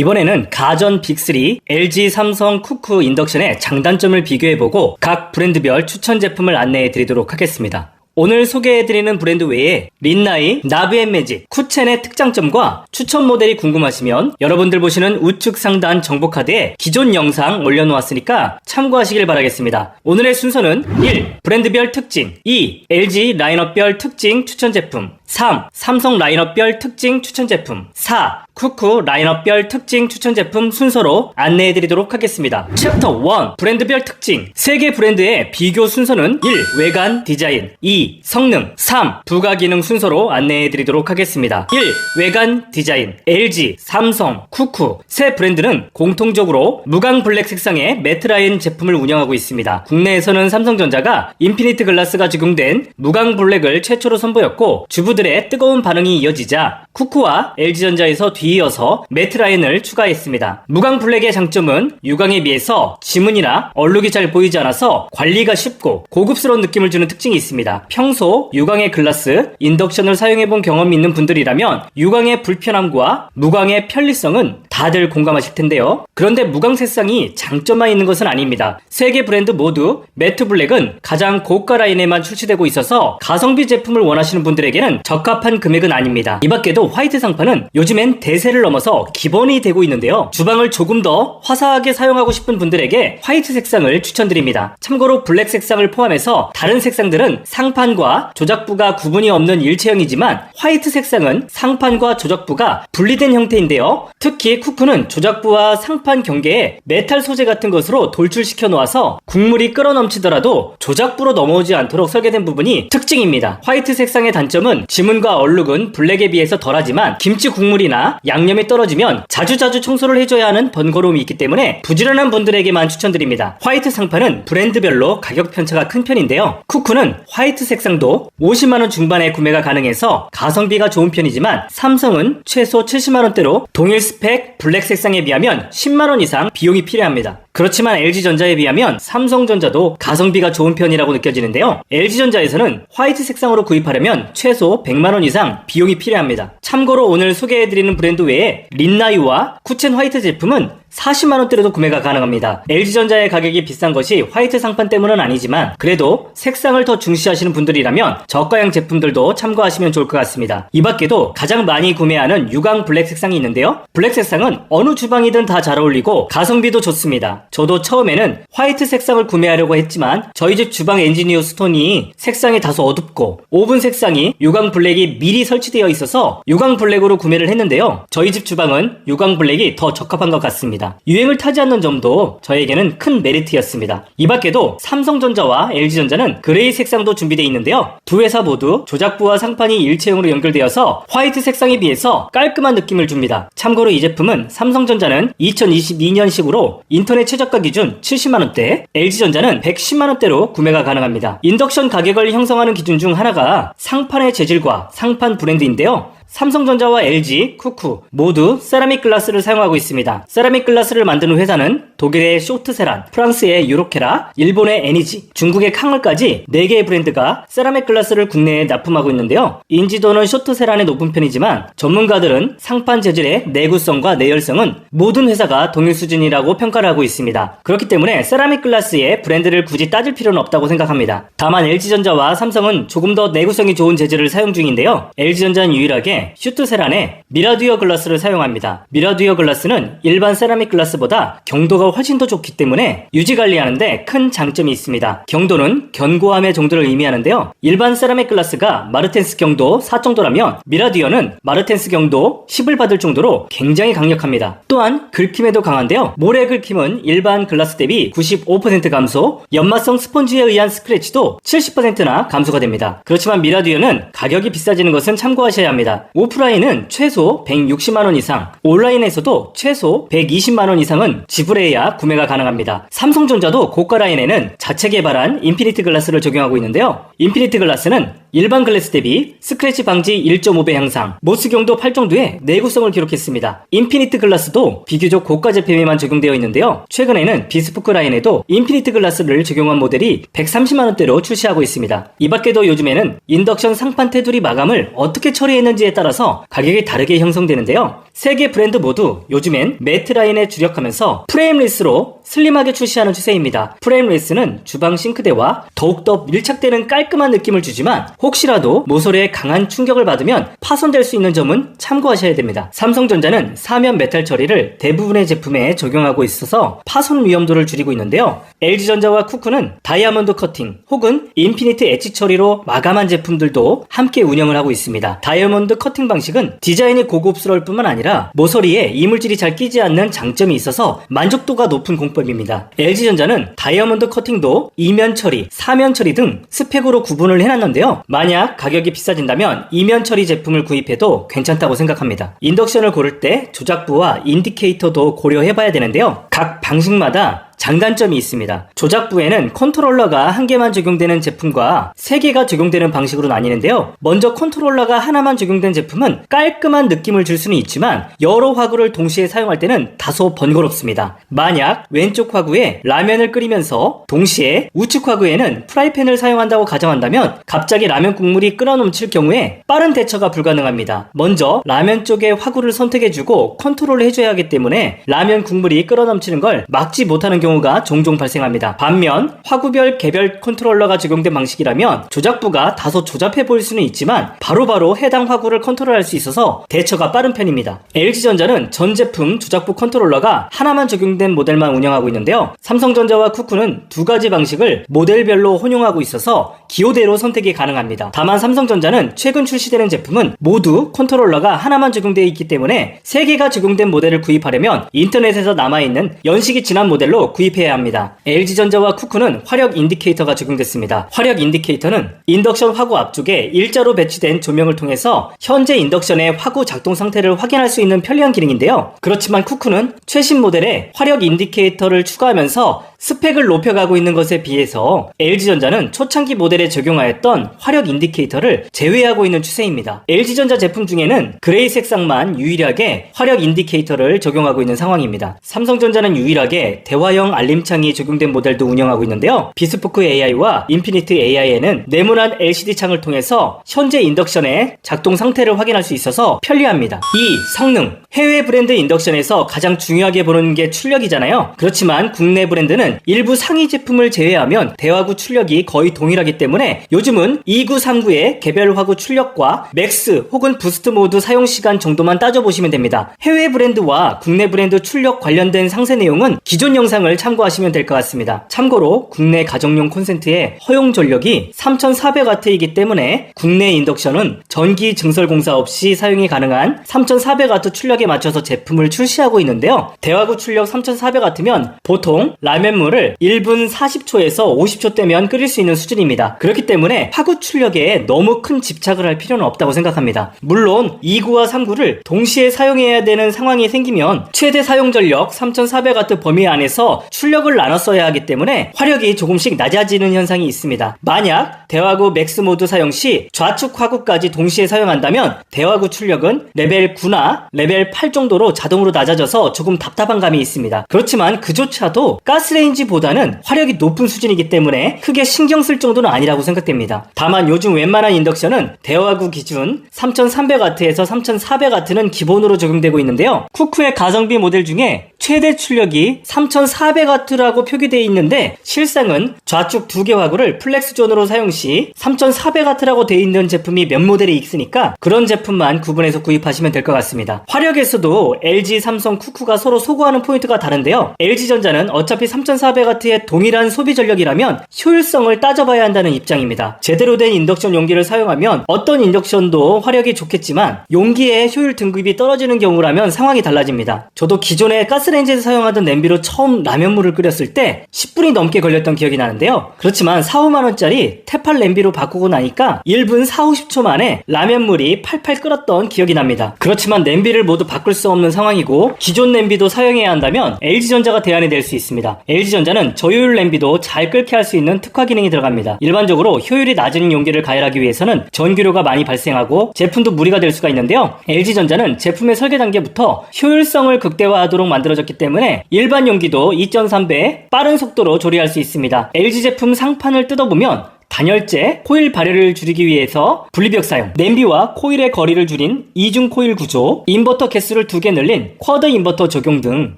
이번에는 가전 빅3 LG, 삼성, 쿠쿠 인덕션의 장단점을 비교해보고 각 브랜드별 추천 제품을 안내해드리도록 하겠습니다. 오늘 소개해드리는 브랜드 외에 린나이, 나브앤매직, 쿠첸의 특장점과 추천 모델이 궁금하시면 여러분들 보시는 우측 상단 정보카드에 기존 영상 올려놓았으니까 참고하시길 바라겠습니다. 오늘의 순서는 1. 브랜드별 특징, 2. LG 라인업별 특징 추천 제품, 3. 삼성 라인업별 특징 추천 제품, 4. 쿠쿠 라인업별 특징 추천 제품 순서로 안내해드리도록 하겠습니다. 챕터 1. 브랜드별 특징. 3개 브랜드의 비교 순서는 1. 외관 디자인, 2. 성능, 3. 부가 기능 순서로 안내해드리도록 하겠습니다. 1. 외관 디자인. LG, 삼성, 쿠쿠 세 브랜드는 공통적으로 무광 블랙 색상의 매트 라인 제품을 운영하고 있습니다. 국내에서는 삼성전자가 인피니트 글라스가 적용된 무광 블랙을 최초로 선보였고 주부들의 뜨거운 반응이 이어지자 쿠쿠와 LG전자에서 뒤이어서 매트 라인을 추가했습니다. 무광 블랙의 장점은 유광에 비해서 지문이나 얼룩이 잘 보이지 않아서 관리가 쉽고 고급스러운 느낌을 주는 특징이 있습니다. 평소 유광의 글라스, 인덕션을 사용해본 경험이 있는 분들이라면 유광의 불편함과 무광의 편리성은 다들 공감하실 텐데요. 그런데 무광 색상이 장점만 있는 것은 아닙니다. 세 개 브랜드 모두 매트 블랙은 가장 고가 라인에만 출시되고 있어서 가성비 제품을 원하시는 분들에게는 적합한 금액은 아닙니다. 이 밖에도 화이트 상판은 요즘엔 대세를 넘어서 기본이 되고 있는데요. 주방을 조금 더 화사하게 사용하고 싶은 분들에게 화이트 색상을 추천드립니다. 참고로 블랙 색상을 포함해서 다른 색상들은 상판과 조작부가 구분이 없는 일체형이지만 화이트 색상은 상판과 조작부가 분리된 형태인데요. 특히 쿠쿠는 조작부와 상판 경계에 메탈 소재 같은 것으로 돌출시켜 놓아서 국물이 끓어 넘치더라도 조작부로 넘어오지 않도록 설계된 부분이 특징입니다. 화이트 색상의 단점은 지문과 얼룩은 블랙에 비해서 덜하지만 김치 국물이나 양념이 떨어지면 자주자주 청소를 해줘야 하는 번거로움이 있기 때문에 부지런한 분들에게만 추천드립니다. 화이트 상판은 브랜드별로 가격 편차가 큰 편인데요. 쿠쿠는 화이트 색상도 50만원 중반에 구매가 가능해서 가성비가 좋은 편이지만 삼성은 최소 70만원대로 동일 스펙 블랙 색상에 비하면 10만원 이상 비용이 필요합니다. 그렇지만 LG전자에 비하면 삼성전자도 가성비가 좋은 편이라고 느껴지는데요. LG전자에서는 화이트 색상으로 구입하려면 최소 100만원 이상 비용이 필요합니다. 참고로 오늘 소개해드리는 브랜드 외에 린나이와 쿠첸 화이트 제품은 40만원대로도 구매가 가능합니다. LG전자의 가격이 비싼 것이 화이트 상판 때문은 아니지만 그래도 색상을 더 중시하시는 분들이라면 저가형 제품들도 참고하시면 좋을 것 같습니다. 이 밖에도 가장 많이 구매하는 유광 블랙 색상이 있는데요. 블랙 색상은 어느 주방이든 다 잘 어울리고 가성비도 좋습니다. 저도 처음에는 화이트 색상을 구매하려고 했지만 저희 집 주방 엔지니어 스톤이 색상이 다소 어둡고 오븐 색상이 유광 블랙이 미리 설치되어 있어서 유광 블랙으로 구매를 했는데요. 저희 집 주방은 유광 블랙이 더 적합한 것 같습니다. 유행을 타지 않는 점도 저에게는 큰 메리트였습니다. 이 밖에도 삼성전자와 LG전자는 그레이 색상도 준비되어 있는데요. 두 회사 모두 조작부와 상판이 일체형으로 연결되어서 화이트 색상에 비해서 깔끔한 느낌을 줍니다. 참고로 이 제품은 삼성전자는 2022년식으로 인터넷 최저가 기준 70만원대, LG전자는 110만원대로 구매가 가능합니다. 인덕션 가격을 형성하는 기준 중 하나가 상판의 재질과 상판 브랜드인데요. 삼성전자와 LG, 쿠쿠 모두 세라믹 글라스를 사용하고 있습니다. 세라믹 글라스를 만드는 회사는 독일의 쇼트세란, 프랑스의 유로케라, 일본의 에니지, 중국의 캉얼까지 4개의 브랜드가 세라믹 글라스를 국내에 납품하고 있는데요. 인지도는 쇼트세란의 높은 편이지만 전문가들은 상판 재질의 내구성과 내열성은 모든 회사가 동일 수준이라고 평가를 하고 있습니다. 그렇기 때문에 세라믹 글라스의 브랜드를 굳이 따질 필요는 없다고 생각합니다. 다만 LG전자와 삼성은 조금 더 내구성이 좋은 재질을 사용 중인데요. LG전자는 유일하게 슈트세란의 미라듀어 글라스를 사용합니다. 미라듀어 글라스는 일반 세라믹 글라스보다 경도가 훨씬 더 좋기 때문에 유지 관리하는데 큰 장점이 있습니다. 경도는 견고함의 정도를 의미하는데요. 일반 세라믹 글라스가 마르텐스 경도 4 정도라면 미라듀어는 마르텐스 경도 10을 받을 정도로 굉장히 강력합니다. 또한 긁힘에도 강한데요. 모래 긁힘은 일반 글라스 대비 95% 감소, 연마성 스펀지에 의한 스크래치도 70%나 감소가 됩니다. 그렇지만 미라듀어는 가격이 비싸지는 것은 참고하셔야 합니다. 오프라인은 최소 160만원 이상, 온라인에서도 최소 120만원 이상은 지불해야 구매가 가능합니다. 삼성전자도 고가 라인에는 자체 개발한 인피니트 글라스를 적용하고 있는데요. 인피니트 글라스는 일반 글래스 대비 스크래치 방지 1.5배 향상, 모스 경도 8 정도의 내구성을 기록했습니다. 인피니트 글라스도 비교적 고가 제품에만 적용되어 있는데요. 최근에는 비스포크 라인에도 인피니트 글라스를 적용한 모델이 130만원대로 출시하고 있습니다. 이 밖에도 요즘에는 인덕션 상판 테두리 마감을 어떻게 처리했는지에 브랜드에 따라서 가격이 다르게 형성되는데요. 세 개 브랜드 모두 요즘엔 매트 라인에 주력하면서 프레임리스로 슬림하게 출시하는 추세입니다. 프레임리스는 주방 싱크대와 더욱더 밀착되는 깔끔한 느낌을 주지만 혹시라도 모서리에 강한 충격을 받으면 파손될 수 있는 점은 참고하셔야 됩니다. 삼성전자는 사면 메탈 처리를 대부분의 제품에 적용하고 있어서 파손 위험도를 줄이고 있는데요. LG전자와 쿠쿠는 다이아몬드 커팅 혹은 인피니트 엣지 처리로 마감한 제품들도 함께 운영을 하고 있습니다. 다이아몬드 커팅 방식은 디자인이 고급스러울 뿐만 아니라 모서리에 이물질이 잘 끼지 않는 장점이 있어서 만족도가 높은 공법입니다. LG전자는 다이아몬드 커팅도 이면 처리, 사면 처리 등 스펙으로 구분을 해놨는데요. 만약 가격이 비싸진다면 이면 처리 제품을 구입해도 괜찮다고 생각합니다. 인덕션을 고를 때 조작부와 인디케이터도 고려해봐야 되는데요. 각 방식마다 장단점이 있습니다. 조작부에는 컨트롤러가 한 개만 적용되는 제품과 3개가 적용되는 방식으로 나뉘는데요. 먼저 컨트롤러가 하나만 적용된 제품은 깔끔한 느낌을 줄 수는 있지만 여러 화구를 동시에 사용할 때는 다소 번거롭습니다. 만약 왼쪽 화구에 라면을 끓이면서 동시에 우측 화구에는 프라이팬을 사용한다고 가정한다면 갑자기 라면 국물이 끓어넘칠 경우에 빠른 대처가 불가능합니다. 먼저 라면 쪽에 화구를 선택해주고 컨트롤을 해줘야 하기 때문에 라면 국물이 끓어넘치는 걸 막지 못하는 경우가 종종 발생합니다. 반면 화구별 개별 컨트롤러가 적용된 방식이라면 조작부가 다소 조잡해 보일 수는 있지만 바로바로 해당 화구를 컨트롤할 수 있어서 대처가 빠른 편입니다. LG전자는 전 제품 조작부 컨트롤러가 하나만 적용된 모델만 운영하고 있는데요. 삼성전자와 쿠쿠는 두 가지 방식을 모델별로 혼용하고 있어서 기호대로 선택이 가능합니다. 다만 삼성전자는 최근 출시되는 제품은 모두 컨트롤러가 하나만 적용되어 있기 때문에 3개가 적용된 모델을 구입하려면 인터넷에서 남아있는 연식이 지난 모델로 구입해야 합니다. LG전자와 쿠쿠는 화력 인디케이터가 적용됐습니다. 화력 인디케이터는 인덕션 화구 앞쪽에 일자로 배치된 조명을 통해서 현재 인덕션의 화구 작동 상태를 확인할 수 있는 편리한 기능인데요. 그렇지만 쿠쿠는 최신 모델에 화력 인디케이터를 추가하면서 스펙을 높여가고 있는 것에 비해서 LG전자는 초창기 모델에 적용하였던 화력 인디케이터를 제외하고 있는 추세입니다. LG전자 제품 중에는 그레이 색상만 유일하게 화력 인디케이터를 적용하고 있는 상황입니다. 삼성전자는 유일하게 대화형 알림창이 적용된 모델도 운영하고 있는데요. 비스포크 AI와 인피니트 AI에는 네모난 LCD 창을 통해서 현재 인덕션의 작동 상태를 확인할 수 있어서 편리합니다. 2. 성능. 해외 브랜드 인덕션에서 가장 중요하게 보는 게 출력이잖아요. 그렇지만 국내 브랜드는 일부 상위 제품을 제외하면 대화구 출력이 거의 동일하기 때문에 요즘은 2939의 개별 화구 출력과 맥스 혹은 부스트 모드 사용 시간 정도만 따져보시면 됩니다. 해외 브랜드와 국내 브랜드 출력 관련된 상세 내용은 기존 영상을 참고하시면 될 것 같습니다. 참고로 국내 가정용 콘센트의 허용 전력이 3400W이기 때문에 국내 인덕션은 전기 증설 공사 없이 사용이 가능한 3400W 출력에 맞춰서 제품을 출시하고 있는데요. 대화구 출력 3400W면 보통 라면물을 1분 40초에서 50초대면 끓일 수 있는 수준입니다. 그렇기 때문에 화구 출력에 너무 큰 집착을 할 필요는 없다고 생각합니다. 물론 2구와 3구를 동시에 사용해야 되는 상황이 생기면 최대 사용 전력 3400W 범위 안에서 출력을 나눠 써야 하기 때문에 화력이 조금씩 낮아지는 현상이 있습니다. 만약 대화구 맥스 모드 사용 시 좌측 화구까지 동시에 사용한다면 대화구 출력은 레벨 9나 레벨 8 정도로 자동으로 낮아져서 조금 답답한 감이 있습니다. 그렇지만 그조차도 가스레인지보다는 화력이 높은 수준이기 때문에 크게 신경 쓸 정도는 아니라고 생각됩니다. 다만 요즘 웬만한 인덕션은 대화구 기준 3300W에서 3400W는 기본으로 적용되고 있는데요. 쿠쿠의 가성비 모델 중에 최대 출력이 3400W라고 표기되어 있는데 실상은 좌측 2개 화구를 플렉스존으로 사용 시 3400W라고 되어 있는 제품이 몇 모델이 있으니까 그런 제품만 구분해서 구입하시면 될 것 같습니다. 화력에서도 LG, 삼성, 쿠쿠가 서로 소구하는 포인트가 다른데요. LG전자는 어차피 3400W의 동일한 소비 전력이라면 효율성을 따져봐야 한다는 입장입니다. 제대로 된 인덕션 용기를 사용하면 어떤 인덕션도 화력이 좋겠지만 용기의 효율 등급이 떨어지는 경우라면 상황이 달라집니다. 저도 기존에 가스레인지에서 사용하던 냄비로 처음 라면물을 끓였을 때 10분이 넘게 걸렸던 기억이 나는데요. 그렇지만 4, 5만원짜리 테팔 냄비로 바꾸고 나니까 1분 4, 50초 만에 라면물이 팔팔 끓었던 기억이 납니다. 그렇지만 냄비를 모두 바꿀 수 없는 상황이고 기존 냄비도 사용해야 한다면 LG전자가 대안이 될 수 있습니다. LG전자는 저효율 냄비도 잘 끓게 할 수 있는 특화 기능이 들어갑니다. 일반적으로 효율이 낮은 용기를 가열하기 위해서는 전기료가 많이 발생하고 제품도 무리가 될 수가 있는데요. LG전자는 제품의 설계 단계부터 효율성을 극대화하도록 만들어졌기 때문에 일반 용기도 2.3배 빠른 속도로 조리할 수 있습니다. LG 제품 상판을 뜯어보면 단열재 코일 발열을 줄이기 위해서 분리벽 사용, 냄비와 코일의 거리를 줄인 이중 코일 구조, 인버터 개수를 2개 늘린 쿼드 인버터 적용 등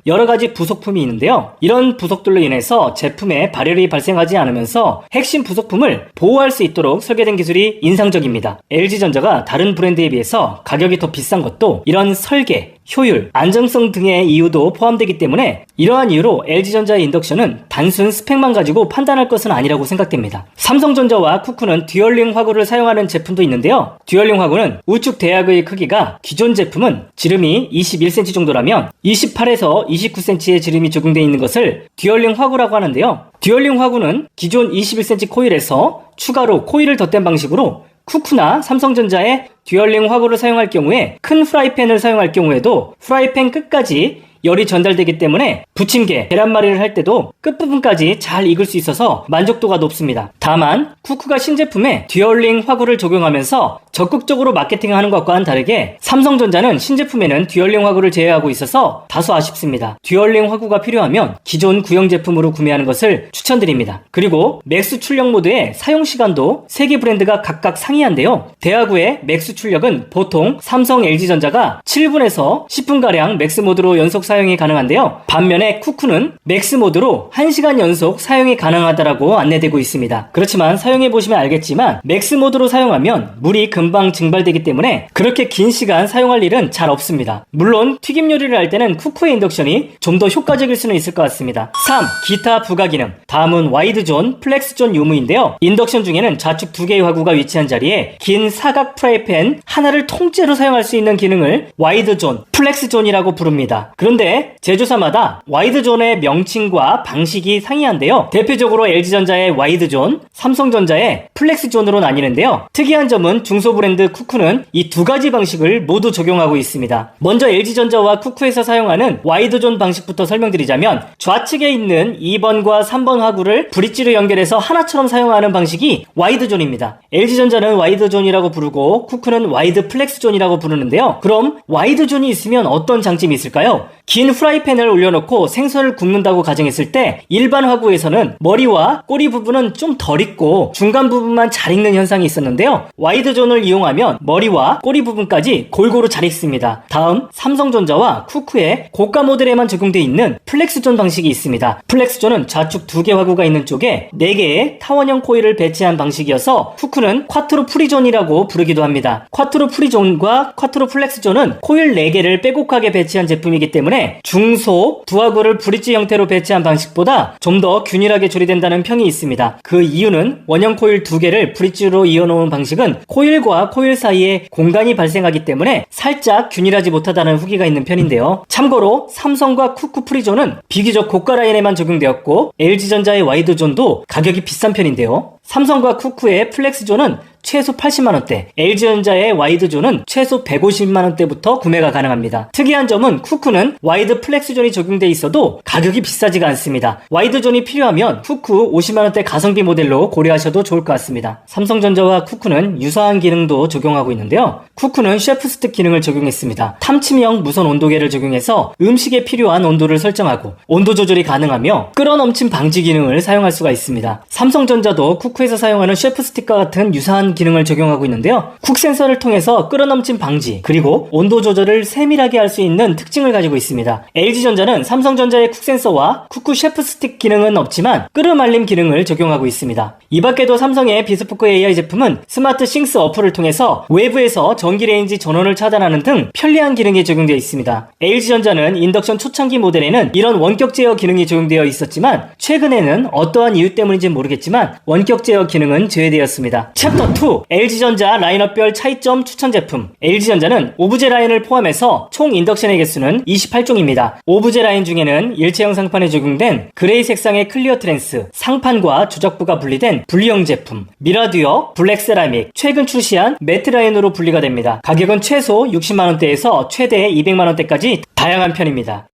여러가지 부속품이 있는데요. 이런 부속들로 인해서 제품에 발열이 발생하지 않으면서 핵심 부속품을 보호할 수 있도록 설계된 기술이 인상적입니다. LG전자가 다른 브랜드에 비해서 가격이 더 비싼 것도 이런 설계, 효율, 안정성 등의 이유도 포함되기 때문에 이러한 이유로 LG전자의 인덕션은 단순 스펙만 가지고 판단할 것은 아니라고 생각됩니다. 삼성전자와 쿠쿠는 듀얼링 화구를 사용하는 제품도 있는데요. 듀얼링 화구는 우측 대약의 크기가 기존 제품은 지름이 21cm 정도라면 28에서 29cm의 지름이 적용되어 있는 것을 듀얼링 화구라고 하는데요. 듀얼링 화구는 기존 21cm 코일에서 추가로 코일을 덧댄 방식으로 쿠쿠나 삼성전자의 듀얼링 화구를 사용할 경우에 큰 프라이팬을 사용할 경우에도 프라이팬 끝까지 열이 전달되기 때문에 부침개, 계란말이를 할 때도 끝부분까지 잘 익을 수 있어서 만족도가 높습니다. 다만 쿠쿠가 신제품에 듀얼링 화구를 적용하면서 적극적으로 마케팅하는 것과는 다르게 삼성전자는 신제품에는 듀얼링 화구를 제외하고 있어서 다소 아쉽습니다. 듀얼링 화구가 필요하면 기존 구형 제품으로 구매하는 것을 추천드립니다. 그리고 맥스 출력 모드의 사용시간도 3개 브랜드가 각각 상이한데요. 대화구의 맥스 출력은 보통 삼성, LG전자가 7분에서 10분가량 맥스 모드로 연속 사용이 가능한데요. 반면에 쿠쿠는 맥스 모드로 1시간 연속 사용이 가능하다라고 안내되고 있습니다. 그렇지만 사용해보시면 알겠지만 맥스 모드로 사용하면 물이 금방 증발되기 때문에 그렇게 긴 시간 사용할 일은 잘 없습니다. 물론 튀김 요리를 할 때는 쿠쿠의 인덕션이 좀 더 효과적일 수는 있을 것 같습니다. 3. 기타 부가 기능. 다음은 와이드존, 플렉스존 유무인데요. 인덕션 중에는 좌측 2개의 화구가 위치한 자리에 긴 사각 프라이팬 하나를 통째로 사용할 수 있는 기능을 와이드존, 플렉스존이라고 부릅니다. 그런데 제조사마다 와이드존의 명칭과 방식이 상이한데요. 대표적으로 LG전자의 와이드존, 삼성전자의 플렉스존으로 나뉘는데요. 특이한 점은 중소 브랜드 쿠쿠는 이 2가지 방식을 모두 적용하고 있습니다. 먼저 LG전자와 쿠쿠에서 사용하는 와이드존 방식부터 설명드리자면 좌측에 있는 2번과 3번 화구를 브릿지로 연결해서 하나처럼 사용하는 방식이 와이드존입니다. LG전자는 와이드존이라고 부르고 쿠쿠는 와이드 플렉스존이라고 부르는데요. 그럼 와이드존이 있으면 어떤 장점이 있을까요? 긴 프라이팬을 올려놓고 생선을 굽는다고 가정했을 때 일반 화구에서는 머리와 꼬리 부분은 좀 덜 익고 중간 부분만 잘 익는 현상이 있었는데요. 와이드존을 이용하면 머리와 꼬리 부분까지 골고루 잘 익습니다. 다음 삼성전자와 쿠쿠의 고가 모델에만 적용되어 있는 플렉스존 방식이 있습니다. 플렉스존은 좌측 2개 화구가 있는 쪽에 4개의 타원형 코일을 배치한 방식이어서 쿠쿠는 쿼트로 프리존이라고 부르기도 합니다. 쿼트로 프리존과 쿼트로 플렉스존은 코일 4개를 빼곡하게 배치한 제품이기 때문에 중소 두 화구를 브릿지 형태로 배치한 방식보다 좀 더 균일하게 조리된다는 평이 있습니다. 그 이유는 원형 코일 2개를 브릿지로 이어놓은 방식은 코일과 코일 사이에 공간이 발생하기 때문에 살짝 균일하지 못하다는 후기가 있는 편인데요. 참고로 삼성과 쿠쿠 프리존은 비교적 고가 라인에만 적용되었고 LG전자의 와이드존도 가격이 비싼 편인데요. 삼성과 쿠쿠의 플렉스존은 최소 80만원대, LG전자의 와이드존은 최소 150만원대부터 구매가 가능합니다. 특이한 점은 쿠쿠는 와이드 플렉스존이 적용돼 있어도 가격이 비싸지가 않습니다. 와이드존이 필요하면 쿠쿠 50만원대 가성비 모델로 고려하셔도 좋을 것 같습니다. 삼성전자와 쿠쿠는 유사한 기능도 적용하고 있는데요. 쿠쿠는 셰프 스틱 기능을 적용했습니다. 탐침형 무선 온도계를 적용해서 음식에 필요한 온도를 설정하고 온도 조절이 가능하며 끓어넘침 방지 기능을 사용할 수가 있습니다. 삼성전자도 쿠쿠에서 사용하는 셰프 스틱과 같은 유사한 기능을 적용하고 있는데요. 쿡 센서를 통해서 끓어넘침 방지 그리고 온도 조절을 세밀하게 할 수 있는 특징을 가지고 있습니다. LG전자는 삼성전자의 쿡 센서와 쿠쿠 셰프 스틱 기능은 없지만 끓어말림 기능을 적용하고 있습니다. 이 밖에도 삼성의 비스포크 AI 제품은 스마트 싱스 어플을 통해서 외부에서 전기레인지 전원을 차단하는 등 편리한 기능이 적용되어 있습니다. LG전자는 인덕션 초창기 모델에는 이런 원격 제어 기능이 적용되어 있었지만 최근에는 어떠한 이유 때문인지 모르겠지만 원격 제어 기능은 제외되었습니다. 챕터 2 LG전자 라인업별 차이점 추천 제품. LG전자는 오브제 라인을 포함해서 총 인덕션의 개수는 28종입니다. 오브제 라인 중에는 일체형 상판에 적용된 그레이 색상의 클리어 트랜스, 상판과 조작부가 분리된 분리형 제품, 미라듀어, 블랙 세라믹, 최근 출시한 매트 라인으로 분리가 됩니다. 가격은 최소 60만원대에서 최대 200만원대까지 다양한 편입니다.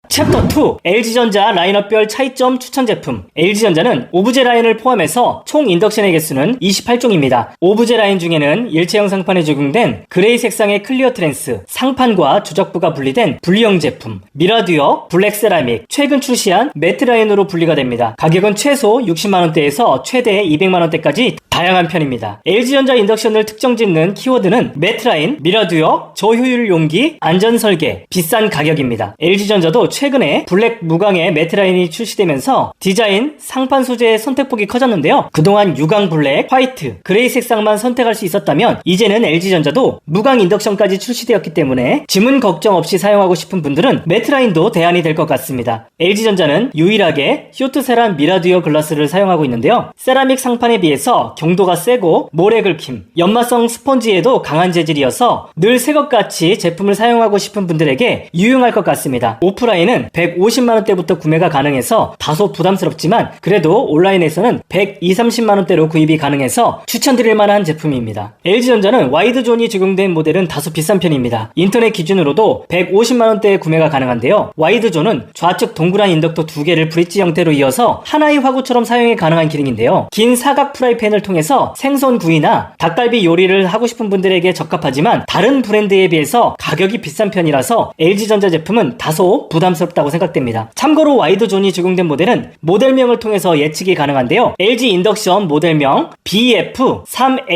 챕터 2 LG전자 라인업별 차이점 추천 제품. LG전자는 오브제 라인을 포함해서 총 인덕션의 개수는 28종입니다. 오브제 라인 중에는 일체형 상판에 적용된 그레이 색상의 클리어 트랜스, 상판과 조작부가 분리된 분리형 제품, 미라듀어, 블랙 세라믹, 최근 출시한 매트 라인으로 분리가 됩니다. 가격은 최소 60만원대에서 최대 200만원대까지 다양한 편입니다. LG전자 인덕션을 특정 짓는 키워드는 매트 라인, 미라듀어, 저효율 용기, 안전 설계, 비싼 가격입니다. LG전자도 최근에 블랙 무광의 매트 라인이 출시되면서 디자인, 상판 소재의 선택폭이 커졌는데요. 그동안 유광 블랙, 화이트, 그레이 색상만 선택할 수 있었다면 이제는 LG전자도 무광 인덕션까지 출시되었기 때문에 지문 걱정 없이 사용하고 싶은 분들은 매트 라인도 대안이 될 것 같습니다. LG전자는 유일하게 쇼트세란 미라듀어 글라스를 사용하고 있는데요. 세라믹 상판에 비해서 경도가 세고 모래 긁힘, 연마성 스펀지에도 강한 재질이어서 늘 새것같이 제품을 사용하고 싶은 분들에게 유용할 것 같습니다. 오프라인은 150만원대부터 구매가 가능해서 다소 부담스럽지만 그래도 온라인에서는 120, 30만원대로 구입이 가능해서 추천드릴 만한 제품입니다. LG전자는 와이드존이 적용된 모델은 다소 비싼 편입니다. 인터넷 기준으로도 150만원대에 구매가 가능한데요. 와이드존은 좌측 동그란 인덕터 2개를 브릿지 형태로 이어서 하나의 화구처럼 사용이 가능한 기능인데요. 긴 사각 프라이팬을 통해서 생선 구이나 닭갈비 요리를 하고 싶은 분들에게 적합하지만 다른 브랜드에 비해서 가격이 비싼 편이라서 LG전자 제품은 다소 부담스럽다고 생각됩니다. 참고로 와이드존이 적용된 모델은 모델명을 통해서 예측이 가능한데요. LG 인덕션 모델명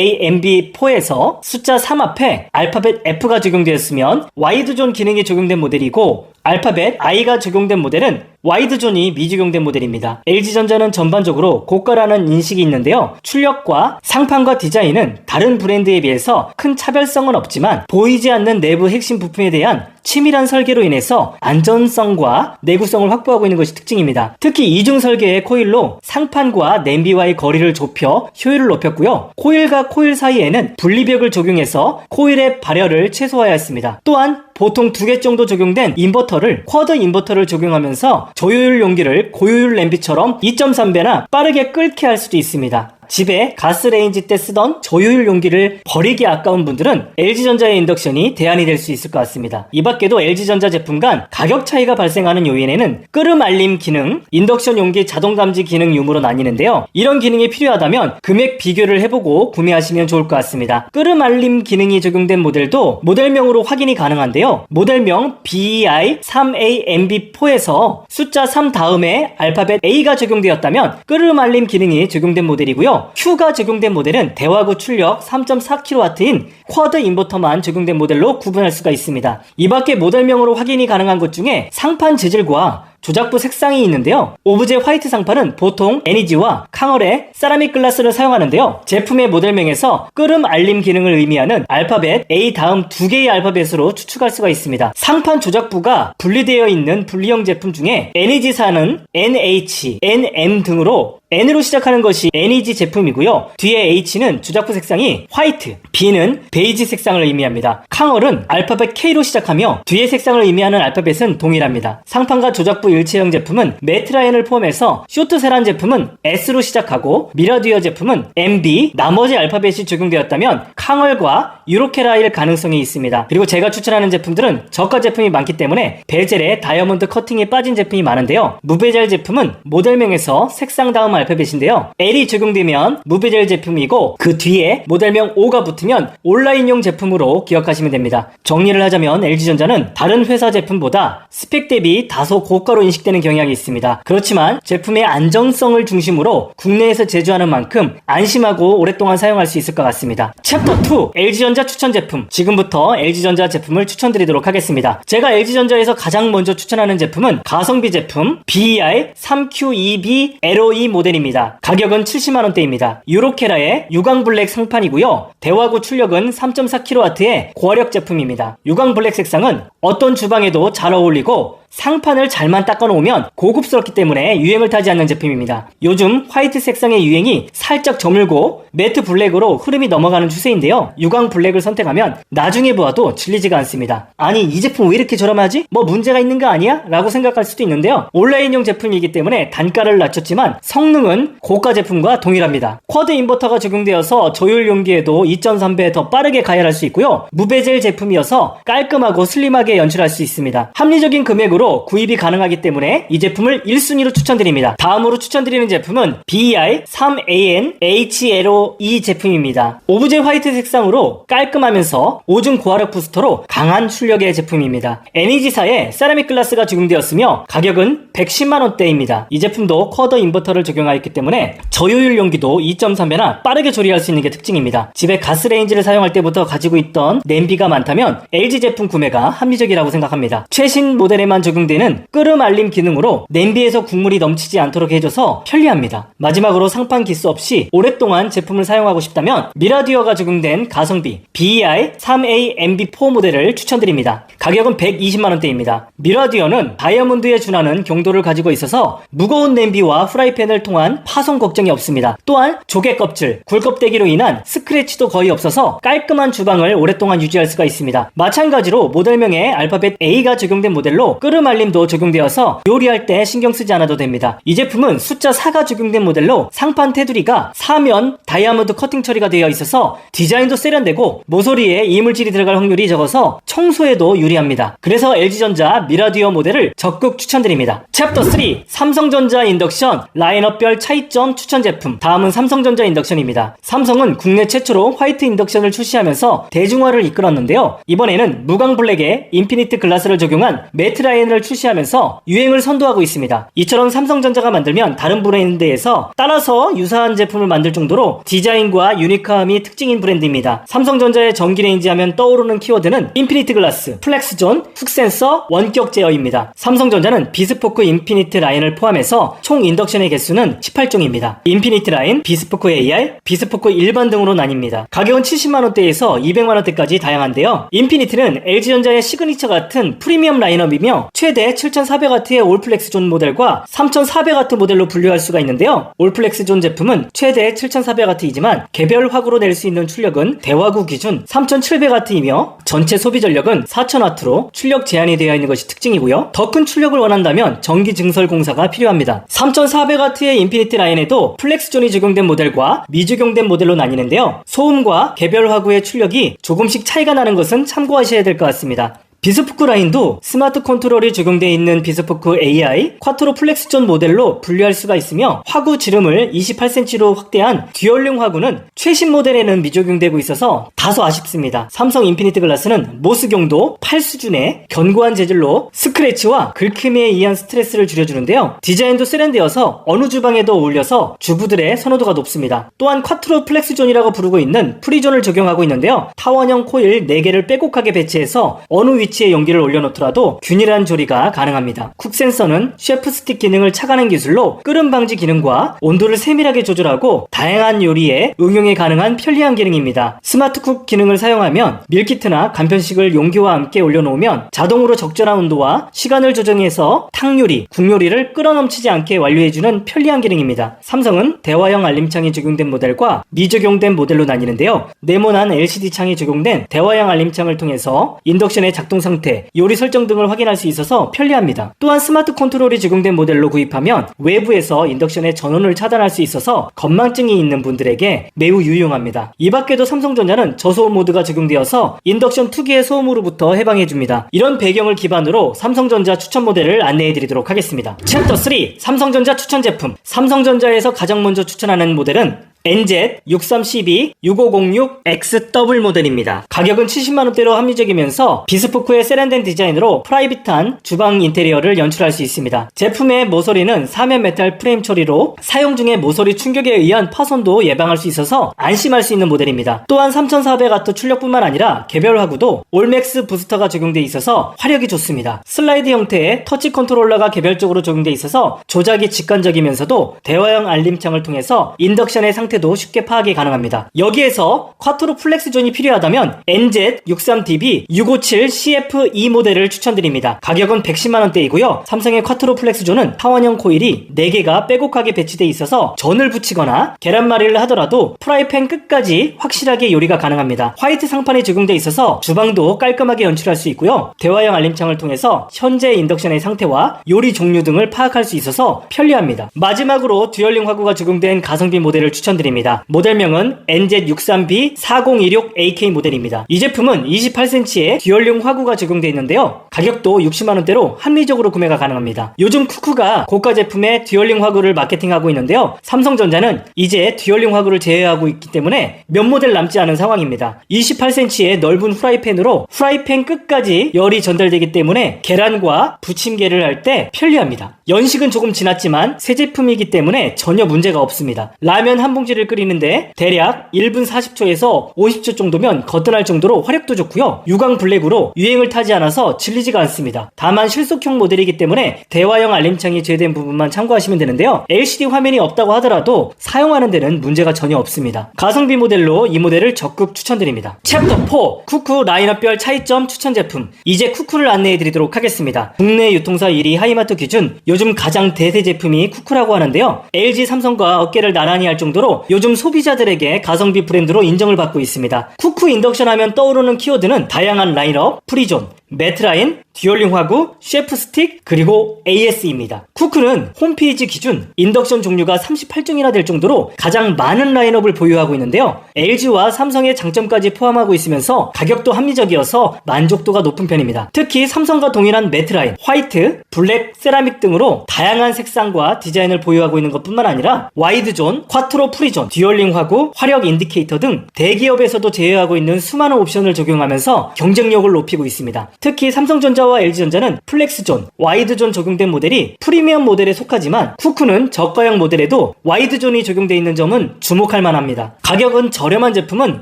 BF3AMB4에서 숫자 3 앞에 알파벳 F가 적용되었으면 와이드존 기능이 적용된 모델이고 알파벳 I가 적용된 모델은 와이드존이 미적용된 모델입니다. LG전자는 전반적으로 고가라는 인식이 있는데요. 출력과 상판과 디자인은 다른 브랜드에 비해서 큰 차별성은 없지만 보이지 않는 내부 핵심 부품에 대한 치밀한 설계로 인해서 안전성과 내구성을 확보하고 있는 것이 특징입니다. 특히 이중 설계의 코일로 상판과 냄비와의 거리를 좁혀 효율을 높였고요. 코일과 코일 사이에는 분리벽을 적용해서 코일의 발열을 최소화하였습니다. 또한 보통 2개 정도 적용된 인버터를 쿼드 인버터를 적용하면서 저효율 용기를 고효율 냄비처럼 2.3배나 빠르게 끓게 할 수도 있습니다. 집에 가스레인지 때 쓰던 저효율 용기를 버리기 아까운 분들은 LG전자의 인덕션이 대안이 될 수 있을 것 같습니다. 이 밖에도 LG전자 제품 간 가격 차이가 발생하는 요인에는 끓음 알림 기능, 인덕션 용기 자동 감지 기능 유무로 나뉘는데요. 이런 기능이 필요하다면 금액 비교를 해보고 구매하시면 좋을 것 같습니다. 끓음 알림 기능이 적용된 모델도 모델명으로 확인이 가능한데요. 모델명 BEI3AMB4에서 숫자 3 다음에 알파벳 A가 적용되었다면 끓음 알림 기능이 적용된 모델이고요. Q가 적용된 모델은 대화구 출력 3.4kW인 쿼드 인버터만 적용된 모델로 구분할 수가 있습니다. 이 밖에 모델명으로 확인이 가능한 것 중에 상판 재질과 조작부 색상이 있는데요. 오브제 화이트 상판은 보통 애니지와 캉얼의 세라믹 글라스를 사용하는데요. 제품의 모델명에서 끓음 알림 기능을 의미하는 알파벳 A 다음 2개의 알파벳으로 추측할 수가 있습니다. 상판 조작부가 분리되어 있는 분리형 제품 중에 애니지사는 NH, NM 등으로 N으로 시작하는 것이 NEG 제품이고요. 뒤에 H는 조작부 색상이 화이트, B는 베이지 색상을 의미합니다. 캉얼은 알파벳 K로 시작하며 뒤에 색상을 의미하는 알파벳은 동일합니다. 상판과 조작부 일체형 제품은 매트 라인을 포함해서 쇼트세란 제품은 S로 시작하고 미라듀어 제품은 MB, 나머지 알파벳이 적용되었다면 캉얼과 유로케라일 가능성이 있습니다. 그리고 제가 추천하는 제품들은 저가 제품이 많기 때문에 베젤에 다이아몬드 커팅이 빠진 제품이 많은데요. 무베젤 제품은 모델명에서 색상 다음 알파벳인데요. L이 적용되면 무베젤 제품이고 그 뒤에 모델명 O가 붙으면 온라인용 제품으로 기억하시면 됩니다. 정리를 하자면 LG전자는 다른 회사 제품보다 스펙 대비 다소 고가로 인식되는 경향이 있습니다. 그렇지만 제품의 안정성을 중심으로 국내에서 제조하는 만큼 안심하고 오랫동안 사용할 수 있을 것 같습니다. 챕터 2 LG전자 추천 제품. 지금부터 LG전자 제품을 추천드리도록 하겠습니다. 제가 LG전자에서 가장 먼저 추천하는 제품은 가성비 제품 BEI3QEB LOE 모델입니다. 가격은 70만원대입니다. 유로케라의 유광 블랙 상판이고요. 대화구 출력은 3.4kW의 고화력 제품입니다. 유광 블랙 색상은 어떤 주방에도 잘 어울리고 상판을 잘만 닦아놓으면 고급스럽기 때문에 유행을 타지 않는 제품입니다. 요즘 화이트 색상의 유행이 살짝 저물고 매트 블랙으로 흐름이 넘어가는 추세인데요. 유광 블랙을 선택하면 나중에 보아도 질리지가 않습니다. 아니 이 제품 왜 이렇게 저렴하지? 뭐 문제가 있는 거 아니야? 라고 생각할 수도 있는데요. 온라인용 제품이기 때문에 단가를 낮췄지만 성능은 고가 제품과 동일합니다. 쿼드 인버터가 적용되어서 저율 용기에도 2.3배 더 빠르게 가열할 수 있고요. 무베젤 제품이어서 깔끔하고 슬림하게 연출할 수 있습니다. 합리적인 금액으로 고객으로 구입이 가능하기 때문에 이 제품을 1순위로 추천드립니다. 다음으로 추천드리는 제품은 BEI 3AN HLOE 제품입니다. 오브제 화이트 색상으로 깔끔하면서 오중 고화력 부스터로 강한 출력의 제품입니다. NEG사의 세라믹 글라스가 적용되었으며 가격은 110만원대입니다. 이 제품도 쿼더 인버터를 적용하였기 때문에 저효율 용기도 2.3배나 빠르게 조리할 수 있는 게 특징입니다. 집에 가스레인지를 사용할 때부터 가지고 있던 냄비가 많다면 LG 제품 구매가 합리적이라고 생각합니다. 최신 모델에만 적용되는 끓음 알림 기능으로 냄비에서 국물이 넘치지 않도록 해줘서 편리합니다. 마지막으로 상판 기스 없이 오랫동안 제품을 사용하고 싶다면 미라듀어가 적용된 가성비 BEI 3AMB4 모델을 추천드립니다. 가격은 120만원대입니다. 미라듀어는 다이아몬드에 준하는 경도를 가지고 있어서 무거운 냄비와 프라이팬을 통한 파손 걱정이 없습니다. 또한 조개 껍질, 굴껍데기로 인한 스크래치도 거의 없어서 깔끔한 주방을 오랫동안 유지할 수가 있습니다. 마찬가지로 모델명에 알파벳 A가 적용된 모델로 끓음 알림도 적용되어서 요리할 때 신경 쓰지 않아도 됩니다. 이 제품은 숫자 4가 적용된 모델로 상판 테두리가 사면 다이아몬드 커팅 처리가 되어 있어서 디자인도 세련되고 모서리에 이물질이 들어갈 확률이 적어서 청소에도 유리합니다. 그래서 LG전자 미라듀어 모델을 적극 추천드립니다. 챕터 3 삼성전자 인덕션 라인업별 차이점 추천 제품. 다음은 삼성전자 인덕션입니다. 삼성은 국내 최초로 화이트 인덕션을 출시하면서 대중화를 이끌었는데요. 이번에는 무광 블랙에 인피니트 글라스를 적용한 매트 라인을 출시하면서 유행을 선도하고 있습니다. 이처럼 삼성전자가 만들면 다른 브랜드에서 따라서 유사한 제품을 만들 정도로 디자인과 유니크함이 특징인 브랜드입니다. 삼성전자의 전기레인지 하면 떠오르는 키워드는 인피니트 글라스, 플렉스존, 훅센서, 원격 제어입니다. 삼성전자는 비스포크 인피니트 라인을 포함해서 총 인덕션의 개수는 18종입니다. 인피니트 라인, 비스포크 AR, 비스포크 일반 등으로 나뉩니다. 가격은 70만원대에서 200만원대까지 다양한데요. 인피니트는 LG전자의 시그니처 같은 프리미엄 라인업이며 최대 7400W의 올플렉스존 모델과 3400W 모델로 분류할 수가 있는데요. 올플렉스존 제품은 최대 7400W이지만 개별 화구로 낼 수 있는 출력은 대화구 기준 3700W이며 전체 소비 전력은 4000W로 출력 제한이 되어 있는 것이 특징이고요. 더 큰 출력을 원한다면 전기 증설 공사가 필요합니다. 3400W의 인피니트 라인에도 플렉스존이 적용된 모델과 미적용된 모델로 나뉘는데요. 소음과 개별 화구의 출력이 조금씩 차이가 나는 것은 참고하셔야 될 것 같습니다. 비스포크 라인도 스마트 컨트롤이 적용되어 있는 비스포크 AI 쿼트로 플렉스존 모델로 분류할 수가 있으며 화구 지름을 28cm로 확대한 듀얼링 화구는 최신 모델에는 미적용되고 있어서 다소 아쉽습니다. 삼성 인피니트 글라스는 모스경도 8 수준의 견고한 재질로 스크래치와 긁힘에 의한 스트레스를 줄여주는데요. 디자인도 세련되어서 어느 주방에도 어울려서 주부들의 선호도가 높습니다. 또한 쿼트로 플렉스존이라고 부르고 있는 프리존을 적용하고 있는데요. 타원형 코일 4개를 빼곡하게 배치해서 어느 위치에 용기를 올려놓더라도 균일한 조리가 가능합니다. 쿡 센서는 셰프 스틱 기능을 착안한 기술로 끓음 방지 기능과 온도를 세밀하게 조절하고 다양한 요리에 응용이 가능한 편리한 기능입니다. 스마트 쿡 기능을 사용하면 밀키트나 간편식을 용기와 함께 올려놓으면 자동으로 적절한 온도와 시간을 조정해서 탕 요리, 국 요리를 끓어넘치지 않게 완료해주는 편리한 기능입니다. 삼성은 대화형 알림창이 적용된 모델과 미적용된 모델로 나뉘는데요. 네모난 LCD 창이 적용된 대화형 알림창을 통해서 인덕션의 작동 상태, 요리 설정 등을 확인할 수 있어서 편리합니다. 또한 스마트 컨트롤이 적용된 모델로 구입하면 외부에서 인덕션의 전원을 차단할 수 있어서 건망증이 있는 분들에게 매우 유용합니다. 이 밖에도 삼성전자는 저소음 모드가 적용되어서 인덕션 특유의 소음으로부터 해방해줍니다. 이런 배경을 기반으로 삼성전자 추천 모델을 안내해드리도록 하겠습니다. 챕터 3 삼성전자 추천 제품. 삼성전자에서 가장 먼저 추천하는 모델은 NZ6312-6506XW 모델입니다. 가격은 70만원대로 합리적이면서 비스포크의 세련된 디자인으로 프라이빗한 주방 인테리어를 연출할 수 있습니다. 제품의 모서리는 사면 메탈 프레임 처리로 사용 중에 모서리 충격에 의한 파손도 예방할 수 있어서 안심할 수 있는 모델입니다. 또한 3400W 출력뿐만 아니라 개별 화구도 올맥스 부스터가 적용되어 있어서 화력이 좋습니다. 슬라이드 형태의 터치 컨트롤러가 개별적으로 적용되어 있어서 조작이 직관적이면서도 대화형 알림창을 통해서 인덕션의 상태 도 쉽게 파악이 가능합니다. 여기에서 쿼트로 플렉스존이 필요하다면 NZ63DB657CF2 모델을 추천드립니다. 가격은 110만원대이고요. 삼성의 쿼트로 플렉스존은 타원형 코일이 4개가 빼곡하게 배치되어 있어서 전을 붙이거나 계란말이를 하더라도 프라이팬 끝까지 확실하게 요리가 가능합니다. 화이트 상판이 적용되어 있어서 주방도 깔끔하게 연출할 수 있고요. 대화형 알림창을 통해서 현재 인덕션의 상태와 요리 종류 등을 파악할 수 있어서 편리합니다. 마지막으로 듀얼링 화구가 적용된 가성비 모델을 추천드립니다. 추천드립니다. 모델명은 NZ63B4026AK 모델입니다. 이 제품은 28cm의 듀얼용 화구가 적용되어 있는데요. 가격도 60만원대로 합리적으로 구매가 가능합니다. 요즘 쿠쿠가 고가 제품에 듀얼용 화구를 마케팅하고 있는데요. 삼성전자는 이제 듀얼용 화구를 제외하고 있기 때문에 몇 모델 남지 않은 상황입니다. 28cm의 넓은 후라이팬으로 후라이팬 끝까지 열이 전달되기 때문에 계란과 부침개를 할 때 편리합니다. 연식은 조금 지났지만 새 제품이기 때문에 전혀 문제가 없습니다. 라면 한 봉지를 끓이는데 대략 1분 40초에서 50초 정도면 거뜬할 정도로 화력도 좋고요. 유광 블랙으로 유행을 타지 않아서 질리지가 않습니다. 다만 실속형 모델이기 때문에 대화형 알림창이 제외된 부분만 참고하시면 되는데요. LCD 화면이 없다고 하더라도 사용하는 데는 문제가 전혀 없습니다. 가성비 모델로 이 모델을 적극 추천드립니다. 챕터 4 쿠쿠 라인업별 차이점 추천 제품. 이제 쿠쿠를 안내해 드리도록 하겠습니다. 국내 유통사 1위 하이마트 기준 요즘 가장 대세 제품이 쿠쿠라고 하는데요. LG 삼성과 어깨를 나란히 할 정도로 요즘 소비자들에게 가성비 브랜드로 인정을 받고 있습니다. 쿠쿠 인덕션 하면 떠오르는 키워드는 다양한 라인업, 프리존, 매트라인, 듀얼링 화구, 셰프 스틱, 그리고 AS입니다. 쿠쿠는 홈페이지 기준 인덕션 종류가 38종이나 될 정도로 가장 많은 라인업을 보유하고 있는데요. LG와 삼성의 장점까지 포함하고 있으면서 가격도 합리적이어서 만족도가 높은 편입니다. 특히 삼성과 동일한 매트라인, 화이트, 블랙, 세라믹 등으로 다양한 색상과 디자인을 보유하고 있는 것뿐만 아니라 와이드존, 쿼트로 프리존, 듀얼링 화구, 화력 인디케이터 등 대기업에서도 제휴하고 있는 수많은 옵션을 적용하면서 경쟁력을 높이고 있습니다. 특히 삼성전자와 LG전자는 플렉스존, 와이드존 적용된 모델이 프리미엄 모델에 속하지만 쿠쿠는 저가형 모델에도 와이드존이 적용되어 있는 점은 주목할 만합니다. 가격은 저렴한 제품은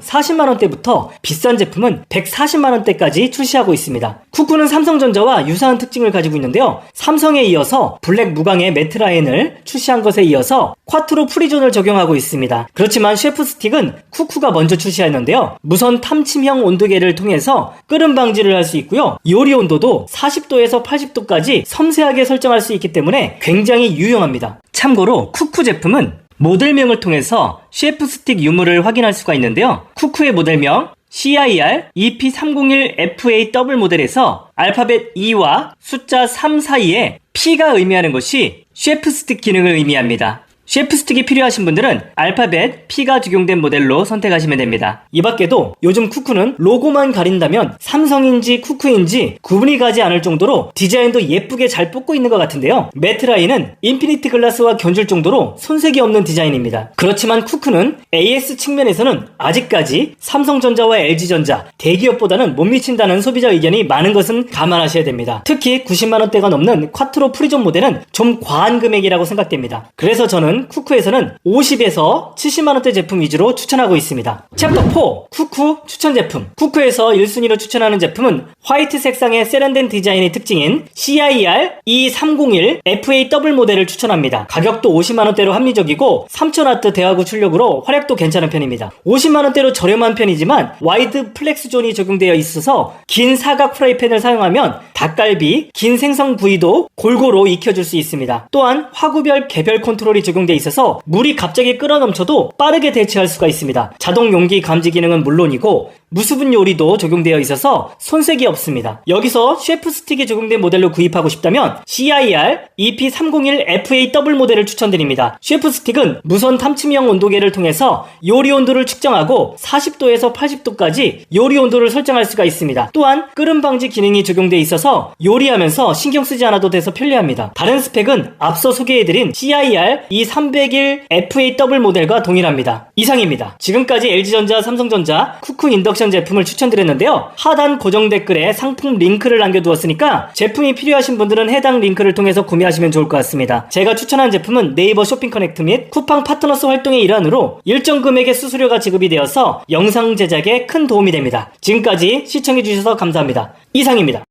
40만원대부터 비싼 제품은 140만원대까지 출시하고 있습니다. 쿠쿠는 삼성전자와 유사한 특징을 가지고 있는데요. 삼성에 이어서 블랙 무광의 매트 라인을 출시한 것에 이어서 쿼트로 프리존을 적용하고 있습니다. 그렇지만 셰프 스틱은 쿠쿠가 먼저 출시했는데요. 무선 탐침형 온도계를 통해서 끓음 방지를 할 수 있고요. 요리 온도도 40도에서 80도까지 섬세하게 설정할 수 있기 때문에 굉장히 유용합니다. 참고로 쿠쿠 제품은 모델명을 통해서 셰프 스틱 유무를 확인할 수가 있는데요. 쿠쿠의 모델명 CIR EP301FA 모델에서 알파벳 E와 숫자 3 사이에 P가 의미하는 것이 셰프 스틱 기능을 의미합니다. 셰프 스틱이 필요하신 분들은 알파벳 P가 적용된 모델로 선택하시면 됩니다. 이 밖에도 요즘 쿠쿠는 로고만 가린다면 삼성인지 쿠쿠인지 구분이 가지 않을 정도로 디자인도 예쁘게 잘 뽑고 있는 것 같은데요. 매트라인은 인피니티 글라스와 견줄 정도로 손색이 없는 디자인입니다. 그렇지만 쿠쿠는 AS 측면에서는 아직까지 삼성전자와 LG전자 대기업보다는 못 미친다는 소비자 의견이 많은 것은 감안하셔야 됩니다. 특히 90만원대가 넘는 쿼트로 프리존 모델은 좀 과한 금액이라고 생각됩니다. 그래서 저는 쿠쿠에서는 50에서 70만원대 제품 위주로 추천하고 있습니다. 챕터 4 쿠쿠 추천 제품. 쿠쿠에서 1순위로 추천하는 제품은 화이트 색상의 세련된 디자인의 특징인 CIR E301FA 모델을 추천합니다. 가격도 50만원대로 합리적이고 3000W 대화구 출력으로 화력도 괜찮은 편입니다. 50만원대로 저렴한 편이지만 와이드 플렉스 존이 적용되어 있어서 긴 사각 프라이팬을 사용하면 닭갈비, 긴 생선 부위도 골고루 익혀줄 수 있습니다. 또한 화구별 개별 컨트롤이 적용되어 있어서 물이 갑자기 끓어넘쳐도 빠르게 대체할 수가 있습니다. 자동 용기 감지 기능은 물론이고 무수분 요리도 적용되어 있어서 손색이 없습니다. 여기서 셰프 스틱이 적용된 모델로 구입하고 싶다면 CIR EP301FA 모델을 추천드립니다. 셰프 스틱은 무선 탐침형 온도계를 통해서 요리 온도를 측정하고 40도에서 80도까지 요리 온도를 설정할 수가 있습니다. 또한 끓음 방지 기능이 적용되어 있어서 요리하면서 신경 쓰지 않아도 돼서 편리합니다. 다른 스펙은 앞서 소개해드린 CIR E301FA 모델과 동일합니다. 이상입니다. 지금까지 LG전자, 삼성전자, 쿠쿠 인덕션 제품을 추천드렸는데요. 하단 고정 댓글에 상품 링크를 남겨두었으니까 제품이 필요하신 분들은 해당 링크를 통해서 구매하시면 좋을 것 같습니다. 제가 추천한 제품은 네이버 쇼핑 커넥트 및 쿠팡 파트너스 활동의 일환으로 일정 금액의 수수료가 지급이 되어서 영상 제작에 큰 도움이 됩니다. 지금까지 시청해주셔서 감사합니다. 이상입니다.